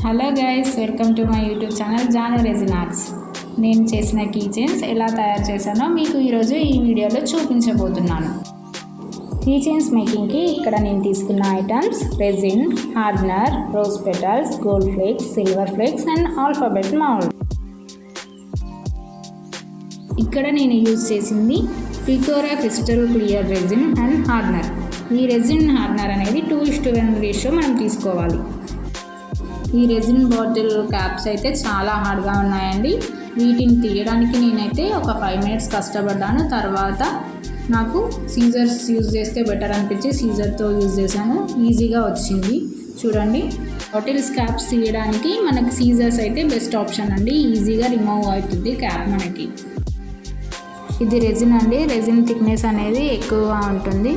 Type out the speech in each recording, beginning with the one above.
Hello guys, welcome to my YouTube channel Janu resin arts. నేను చేసిన key chains ఎలా తయారు చేశానో మీకు ఈరోజు ఈ వీడియోలో చూపించబోతున్నాను. కీ చైన్స్ మేకింగ్కి ఇక్కడ నేను తీసుకున్న items resin, hardener, rose petals, gold flakes, silver flakes and alphabet mould. ఇక్కడ నేను యూజ్ చేసింది పికోరా crystal clear resin and hardener. ఈ రెజిన్ హార్డ్నర్ అనేది 2:1 రేషియో మనం తీసుకోవాలి. ఈ రెజిన్ బాటిల్ క్యాప్స్ అయితే చాలా హార్డ్గా ఉన్నాయండి. వీటిని తీయడానికి నేనైతే ఒక 5 minutes కష్టపడ్డాను. తర్వాత నాకు సీజర్స్ యూజ్ చేస్తే బెటర్ అనిపించి సీజర్తో యూజ్ చేశాను. ఈజీగా వచ్చింది. చూడండి, బాటిల్స్ క్యాప్స్ తీయడానికి మనకి సీజర్స్ అయితే బెస్ట్ ఆప్షన్ అండి. ఈజీగా రిమూవ్ అవుతుంది క్యాప్ మనకి. ఇది రెజిన్ అండి. రెజిన్ థిక్నెస్ అనేది ఎక్కువగా ఉంటుంది.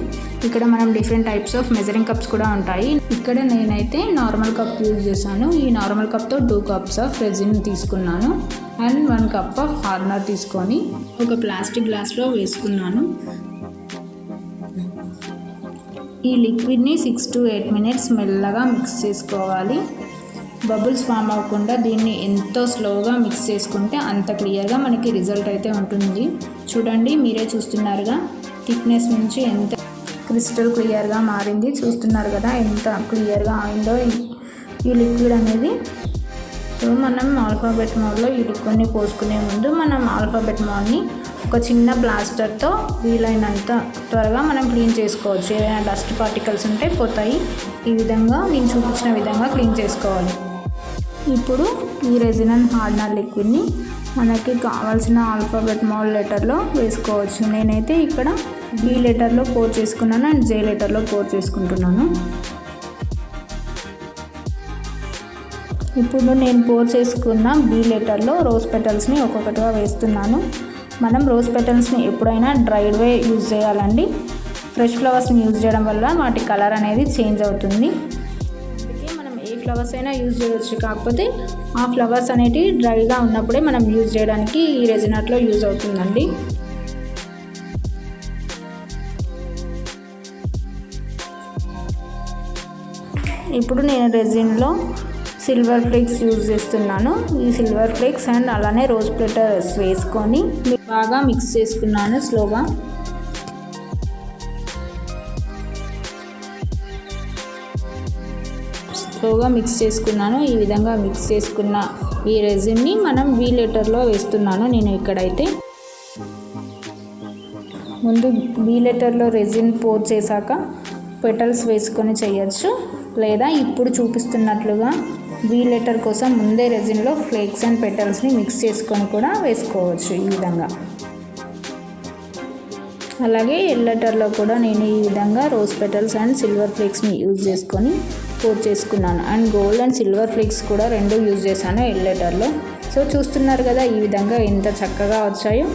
ఇక్కడ మనం different types of measuring cups కూడా ఉంటాయి. ఇక్కడ నేనైతే నార్మల్ కప్ యూజ్ చేశాను. ఈ నార్మల్ కప్తో 2 cups ఆఫ్ రెజిన్ తీసుకున్నాను అండ్ 1 cup ఆఫ్ హార్డ్నర్ తీసుకొని ఒక ప్లాస్టిక్ గ్లాస్లో వేసుకున్నాను. ఈ లిక్విడ్ని 6 to 8 minutes మెల్లగా మిక్స్ చేసుకోవాలి. బబుల్స్ ఫామ్ అవ్వకుండా దీన్ని ఎంతో స్లోగా మిక్స్ చేసుకుంటే అంత క్లియర్గా మనకి రిజల్ట్ అయితే ఉంటుంది. చూడండి, మీరే చూస్తున్నారుగా థిక్నెస్ నుంచి ఎంత క్రిస్టల్ క్లియర్గా మారింది. చూస్తున్నారు కదా ఎంత క్లియర్గా అయిందో ఈ లిక్విడ్ అనేది. సో మనం ఆల్ఫాబెట్ మౌల్డ్లో ఈ లిక్విడ్ని పోసుకునే ముందు మనం ఆల్ఫాబెట్ మౌల్డ్ని ఒక చిన్న ప్లాస్టర్తో వీలైనంత త్వరగా మనం క్లీన్ చేసుకోవచ్చు. ఏదైనా డస్ట్ పార్టికల్స్ ఉంటే పోతాయి. ఈ విధంగా నేను చూపించిన విధంగా క్లీన్ చేసుకోవాలి. ఇప్పుడు ఈ రెజిన్ అండ్ హార్డ్నర్ లిక్విడ్ని మనకి కావాల్సిన ఆల్ఫాబెట్ మౌల్డ్ లెటర్లో వేసుకోవచ్చు. నేనైతే ఇక్కడ బి లెటర్లో పోర్ చేసుకున్నాను అండ్ జే లెటర్లో పోర్ చేసుకుంటున్నాను. ఇప్పుడు నేను పోర్ చేసుకున్న బి లెటర్లో రోజ్ పెటల్స్ని ఒక్కొక్కటిగా వేస్తున్నాను. మనం రోజ్ పెటల్స్ని ఎప్పుడైనా డ్రైడ్ వే యూజ్ చేయాలండి. ఫ్రెష్ ఫ్లవర్స్ని యూజ్ చేయడం వల్ల వాటి కలర్ అనేది చేంజ్ అవుతుంది. ఫ్లవర్స్ అయినా యూజ్ చేయవచ్చు, కాకపోతే ఆ ఫ్లవర్స్ అనేటివి డ్రైగా ఉన్నప్పుడే మనం యూజ్ చేయడానికి ఈ రెజిన్ ఆర్ట్లో యూజ్ అవుతుందండి. ఇప్పుడు నేను రెజిన్లో సిల్వర్ ఫ్లేక్స్ యూజ్ చేస్తున్నాను. ఈ సిల్వర్ ఫ్లేక్స్ అండ్ అలానే రోజ్ పెటల్స్ వేసుకొని బాగా మిక్స్ చేసుకున్నాను స్లోగా. మిక్స్ చేసుకున్నాను. ఈ విధంగా మిక్స్ చేసుకున్న ఈ రెజిన్ని మనం బి లెటర్లో వేస్తున్నాను. నేను ఇక్కడైతే ముందు బి లెటర్లో రెజిన్ పోర్ చేశాక పెటల్స్ వేసుకొని చేయొచ్చు, లేదా ఇప్పుడు చూపిస్తున్నట్లుగా బి లెటర్ కోసం ముందే రెజిన్లో ఫ్లేక్స్ అండ్ పెటల్స్ని మిక్స్ చేసుకొని కూడా వేసుకోవచ్చు ఈ విధంగా. అలాగే ఎల్ లెటర్లో కూడా నేను ఈ విధంగా రోజ్ పెటల్స్ అండ్ సిల్వర్ ఫ్లేక్స్ని యూజ్ చేసుకొని పోర్ చేసుకున్నాను. And gold and silver flakes కూడా 2 యూజ్ చేశాను ఎల్ లెటర్లో. సో చూస్తున్నారు కదా ఈ విధంగా ఎంత చక్కగా వచ్చాయో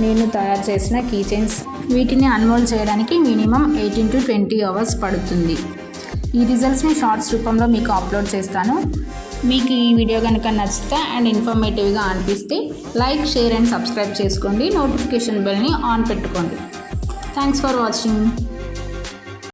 నేను తయారు చేసిన కీ చైన్స్. వీటిని అన్మోల్డ్ చేయడానికి మినిమం 18 to 20 hours పడుతుంది. ఈ రిజల్ట్స్ని షార్ట్స్ రూపంలో మీకు అప్లోడ్ చేస్తాను. మీకు ఈ వీడియో కనుక నచ్చితే అండ్ ఇన్ఫర్మేటివ్గా అనిపిస్తే లైక్, షేర్ అండ్ సబ్స్క్రైబ్ చేసుకోండి. నోటిఫికేషన్ బెల్ని ఆన్ పెట్టుకోండి. Thanks for watching.